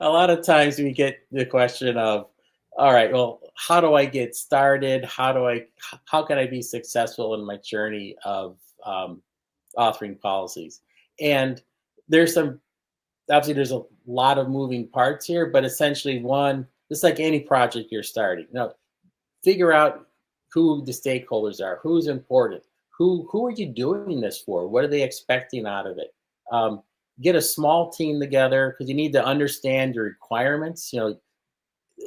A lot of times we get the question of, all right, well, how do I get started? How can I be successful in my journey of um, authoring policies? And there's some, obviously, there's a lot of moving parts here, but essentially, one, just like any project you're starting, figure out who the stakeholders are, who's important, who are you doing this for, what are they expecting out of it. um, get a small team together because you need to understand your requirements.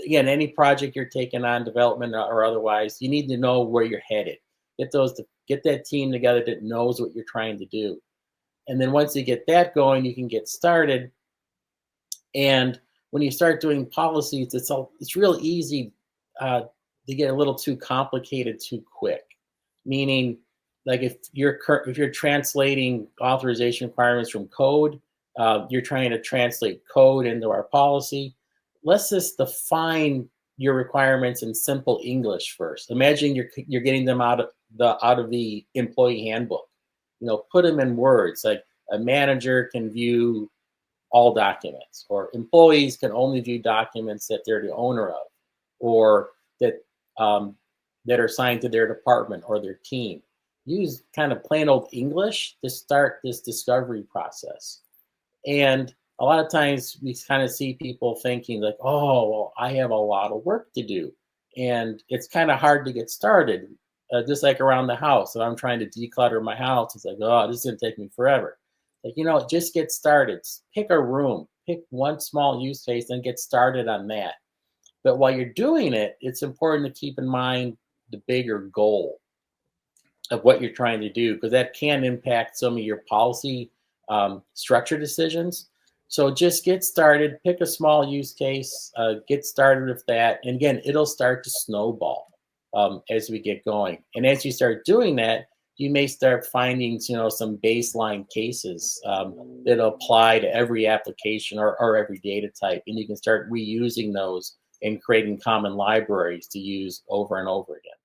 Again, any project you're taking on, development or otherwise, you need to know where you're headed. Get that team together that knows what you're trying to do, and then once you get that going, you can get started. And when you start doing policies, it's real easy uh, to get a little too complicated too quick. Meaning, like if you're translating authorization requirements from code, you're trying to translate code into our policy. Let's just define your requirements in simple English first. Imagine you're getting them out of the employee handbook. Put them in words like a manager can view all documents, or employees can only view documents that they're the owner of, or that um, that are assigned to their department or their team. Use kind of plain old English to start this discovery process. And a lot of times we kind of see people thinking like, "Oh, well, I have a lot of work to do," and it's kind of hard to get started. Just like around the house, if I'm trying to declutter my house, it's like, "Oh, this is gonna take me forever." Like, just get started. Pick a room, pick one small use case, and get started on that. But while you're doing it, it's important to keep in mind the bigger goal of what you're trying to do, because that can impact some of your policy structure decisions. So just get started, pick a small use case, get started with that. And again, it'll start to snowball as we get going. And as you start doing that, you may start finding, some baseline cases that apply to every application or every data type. And you can start reusing those and creating common libraries to use over and over again.